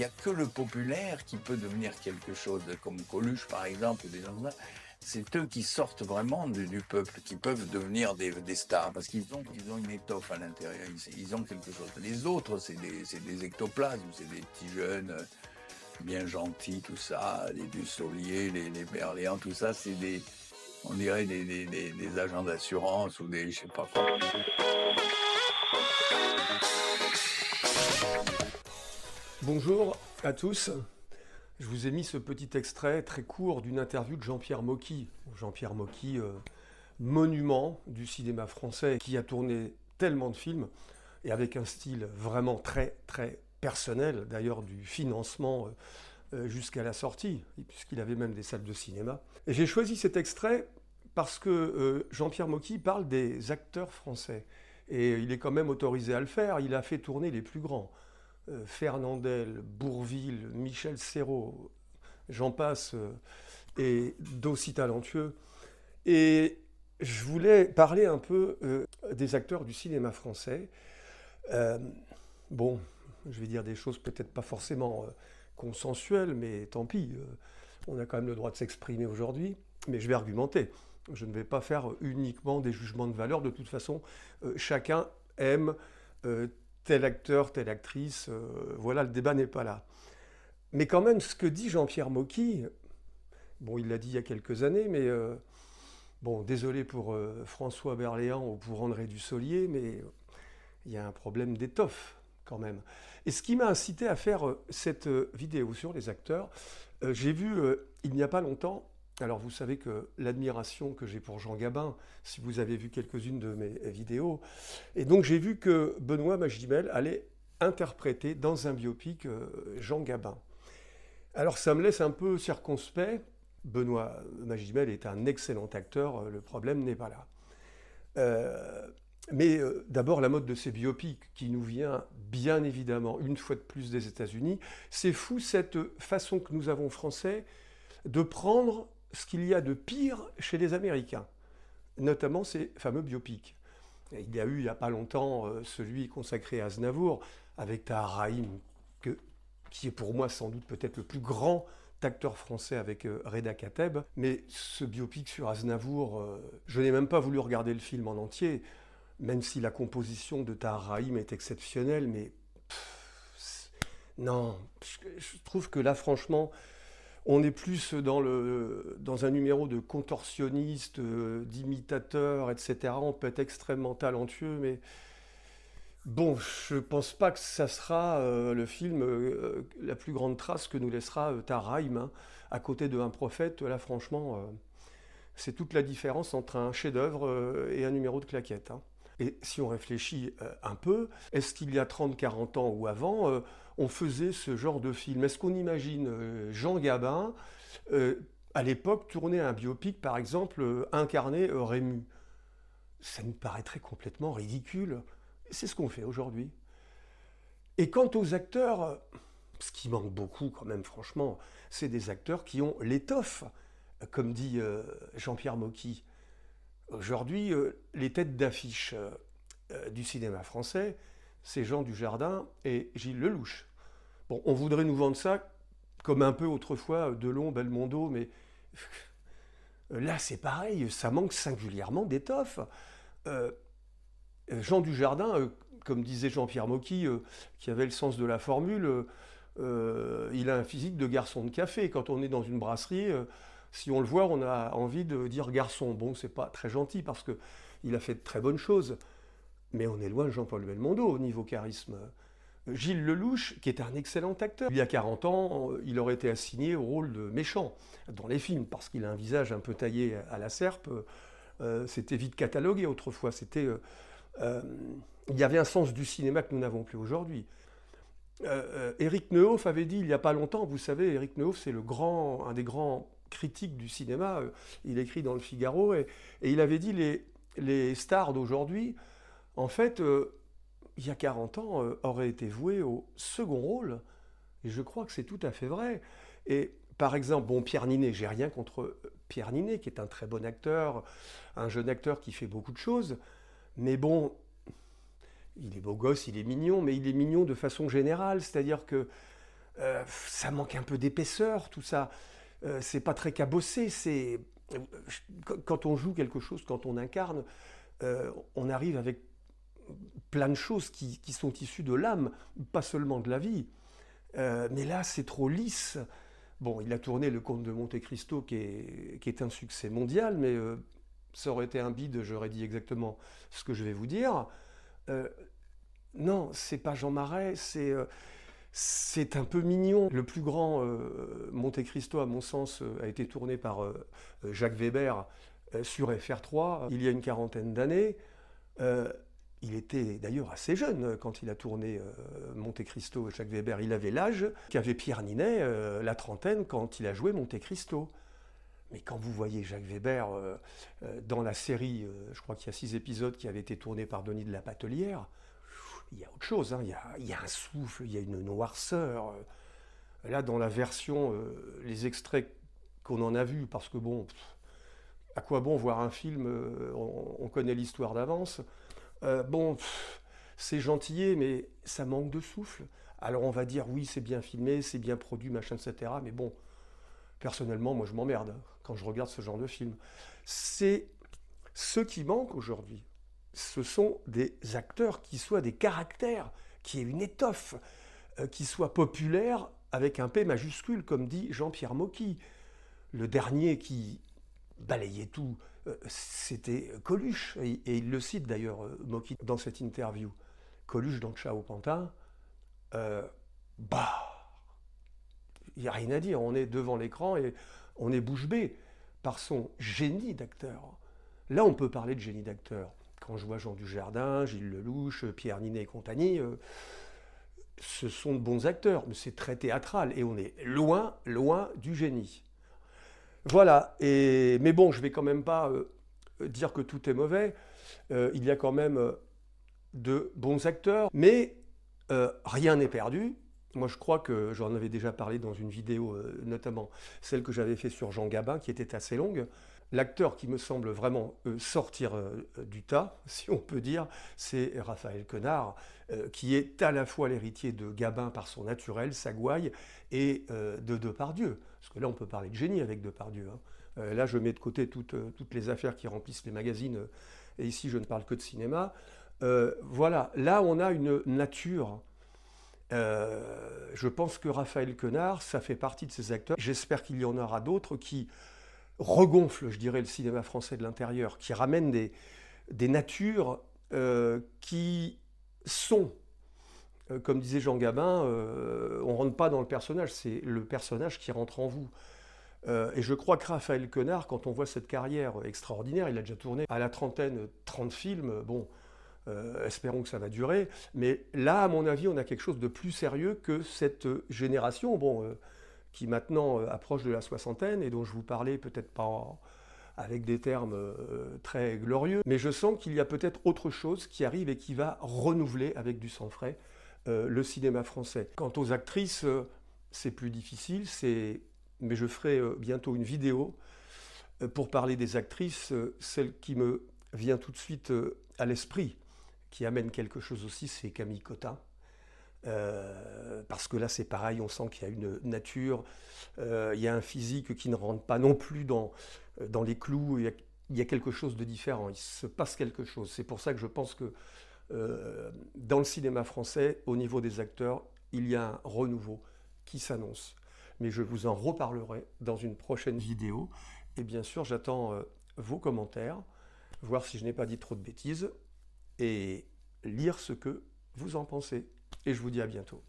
a que le populaire qui peut devenir quelque chose, comme Coluche par exemple, ou des gens comme ça. C'est eux qui sortent vraiment du peuple, qui peuvent devenir des stars, parce ils ont une étoffe à l'intérieur, ils ont quelque chose. Les autres, c'est des ectoplasmes, c'est des petits jeunes bien gentils, tout ça, les Dussolier, les Berléand, tout ça, c'est on dirait des agents d'assurance ou des, je sais pas quoi. Bonjour à tous. Je vous ai mis ce petit extrait très court d'une interview de Jean-Pierre Mocky. Jean-Pierre Mocky, monument du cinéma français, qui a tourné tellement de films et avec un style vraiment très très personnel, d'ailleurs du financement jusqu'à la sortie, puisqu'il avait même des salles de cinéma. Et j'ai choisi cet extrait parce que Jean-Pierre Mocky parle des acteurs français. Et il est quand même autorisé à le faire, il a fait tourner les plus grands. Fernandel, Bourvil, Michel Serrault, j'en passe, et d'aussi talentueux. Et je voulais parler un peu des acteurs du cinéma français. Bon, je vais dire des choses peut-être pas forcément consensuelles, mais tant pis, on a quand même le droit de s'exprimer aujourd'hui, mais je vais argumenter. Je ne vais pas faire uniquement des jugements de valeur. De toute façon, chacun aime tel acteur, telle actrice, voilà, le débat n'est pas là. Mais quand même, ce que dit Jean-Pierre Mocky, bon, il l'a dit il y a quelques années, mais bon, désolé pour François Berléand ou pour André Dussolier, mais il y a un problème d'étoffe quand même. Et ce qui m'a incité à faire cette vidéo sur les acteurs, j'ai vu il n'y a pas longtemps. Alors vous savez que l'admiration que j'ai pour Jean Gabin, si vous avez vu quelques-unes de mes vidéos, et donc j'ai vu que Benoît Magimel allait interpréter dans un biopic Jean Gabin. Alors ça me laisse un peu circonspect. Benoît Magimel est un excellent acteur, le problème n'est pas là. Mais d'abord la mode de ces biopics qui nous vient bien évidemment une fois de plus des États-Unis. C'est fou cette façon que nous avons Français de prendre ce qu'il y a de pire chez les Américains, notamment ces fameux biopics. Et il y a eu il n'y a pas longtemps celui consacré à Aznavour avec Tahar Rahim, qui est pour moi sans doute peut-être le plus grand acteur français avec Reda Kateb. Mais ce biopic sur Aznavour, je n'ai même pas voulu regarder le film en entier, même si la composition de Tahar Rahim est exceptionnelle, mais non, je trouve que là franchement, on est plus dans un numéro de contorsionniste, d'imitateur, etc. On peut être extrêmement talentueux, mais bon, je pense pas que ça sera le film, la plus grande trace que nous laissera Tahar Rahim, hein. À côté de Un prophète, là franchement, c'est toute la différence entre un chef-d'œuvre et un numéro de claquette, hein. Et si on réfléchit un peu, est-ce qu'il y a 30, 40 ans ou avant, on faisait ce genre de film? Est-ce qu'on imagine Jean Gabin, à l'époque, tourner un biopic, par exemple, incarner Rému? Ça nous paraîtrait complètement ridicule. C'est ce qu'on fait aujourd'hui. Et quant aux acteurs, ce qui manque beaucoup quand même, franchement, c'est des acteurs qui ont l'étoffe, comme dit Jean-Pierre Mocky. Aujourd'hui, les têtes d'affiche du cinéma français, c'est Jean Dujardin et Gilles Lellouche. Bon, on voudrait nous vendre ça comme un peu autrefois Delon, Belmondo, mais là c'est pareil, ça manque singulièrement d'étoffe. Jean Dujardin, comme disait Jean-Pierre Mocky, qui avait le sens de la formule, il a un physique de garçon de café. Quand on est dans une brasserie, si on le voit, on a envie de dire garçon. Bon, c'est pas très gentil parce qu'il a fait de très bonnes choses, mais on est loin de Jean-Paul Belmondo au niveau charisme. Gilles Lellouche, qui est un excellent acteur. Il y a 40 ans, il aurait été assigné au rôle de méchant dans les films, parce qu'il a un visage un peu taillé à la serpe. C'était vite catalogué autrefois. Il y avait un sens du cinéma que nous n'avons plus aujourd'hui. Éric Neuhoff avait dit il n'y a pas longtemps, vous savez, Éric Neuhoff, c'est un des grands critiques du cinéma. Il écrit dans Le Figaro, et il avait dit les stars d'aujourd'hui, en fait, il y a 40 ans, auraient été voués au second rôle. Et je crois que c'est tout à fait vrai. Et par exemple, bon, Pierre Ninet, j'ai rien contre Pierre Ninet, qui est un très bon acteur, un jeune acteur qui fait beaucoup de choses. Mais bon, il est beau gosse, il est mignon, mais il est mignon de façon générale. C'est-à-dire que Ça manque un peu d'épaisseur, tout ça. C'est pas très cabossé. Quand on joue quelque chose, quand on incarne, on arrive avec plein de choses qui sont issues de l'âme, pas seulement de la vie. Mais là, c'est trop lisse. Bon, il a tourné Le Comte de Monte-Cristo, qui est un succès mondial, mais ça aurait été un bide, j'aurais dit exactement ce que je vais vous dire. Non, c'est pas Jean Marais, c'est un peu mignon. Le plus grand Monte-Cristo, à mon sens, a été tourné par Jacques Weber sur FR3 il y a une quarantaine d'années. Il était d'ailleurs assez jeune quand il a tourné Monte-Cristo. Jacques Weber, il avait l'âge qu'avait Pierre Ninet, la trentaine, quand il a joué Monte-Cristo. Mais quand vous voyez Jacques Weber dans la série, je crois qu'il y a 6 épisodes qui avaient été tournés par Denis de la Patelière, il y a autre chose, hein. Il y a un souffle, il y a une noirceur. Là, dans la version, les extraits qu'on en a vus, parce que bon, à quoi bon voir un film, on connaît l'histoire d'avance. Bon, c'est gentillet, mais ça manque de souffle. Alors on va dire, oui, c'est bien filmé, c'est bien produit, machin, etc. Mais bon, personnellement, moi je m'emmerde quand je regarde ce genre de film. C'est ce qui manque aujourd'hui. Ce sont des acteurs qui soient des caractères, qui aient une étoffe, qui soient populaires avec un P majuscule, comme dit Jean-Pierre Mocky. Le dernier qui balayait tout, c'était Coluche. Et il le cite d'ailleurs, Mocky, dans cette interview. Coluche dans Ciao Pantin, il n'y a rien à dire. On est devant l'écran et on est bouche bée par son génie d'acteur. Là, on peut parler de génie d'acteur. Quand je vois Jean Dujardin, Gilles Lelouch, Pierre Ninet et compagnie, ce sont de bons acteurs, mais c'est très théâtral et on est loin, loin du génie. Voilà, mais bon, je ne vais quand même pas dire que tout est mauvais. Il y a quand même de bons acteurs, mais rien n'est perdu. Moi, je crois que j'en avais déjà parlé dans une vidéo, notamment celle que j'avais faite sur Jean Gabin, qui était assez longue. L'acteur qui me semble vraiment sortir du tas, si on peut dire, c'est Raphaël Quenard, qui est à la fois l'héritier de Gabin par son naturel, sa gouaille, et de Depardieu. Parce que là, on peut parler de génie avec Depardieu. Hein. Là, je mets de côté toutes les affaires qui remplissent les magazines, et ici, je ne parle que de cinéma. Voilà, là, on a une nature. Je pense que Raphaël Quenard, ça fait partie de ces acteurs. J'espère qu'il y en aura d'autres qui regonfle, je dirais, le cinéma français de l'intérieur, qui ramène des natures qui sont, comme disait Jean Gabin, on ne rentre pas dans le personnage, c'est le personnage qui rentre en vous. Et je crois que Raphaël Quenard, quand on voit cette carrière extraordinaire, il a déjà tourné à la trentaine 30 films, bon, espérons que ça va durer, mais là, à mon avis, on a quelque chose de plus sérieux que cette génération, bon, qui maintenant approche de la soixantaine et dont je vous parlais peut-être pas avec des termes très glorieux, mais je sens qu'il y a peut-être autre chose qui arrive et qui va renouveler avec du sang frais le cinéma français. Quant aux actrices, c'est plus difficile, mais je ferai bientôt une vidéo pour parler des actrices, celle qui me vient tout de suite à l'esprit, qui amène quelque chose aussi, c'est Camille Cotin. Parce que là c'est pareil, on sent qu'il y a une nature, il y a un physique qui ne rentre pas non plus dans les clous, il y a quelque chose de différent, il se passe quelque chose. C'est pour ça que je pense que dans le cinéma français, au niveau des acteurs, il y a un renouveau qui s'annonce. Mais je vous en reparlerai dans une prochaine vidéo. Et bien sûr, j'attends vos commentaires, voir si je n'ai pas dit trop de bêtises, et lire ce que vous en pensez. Et je vous dis à bientôt.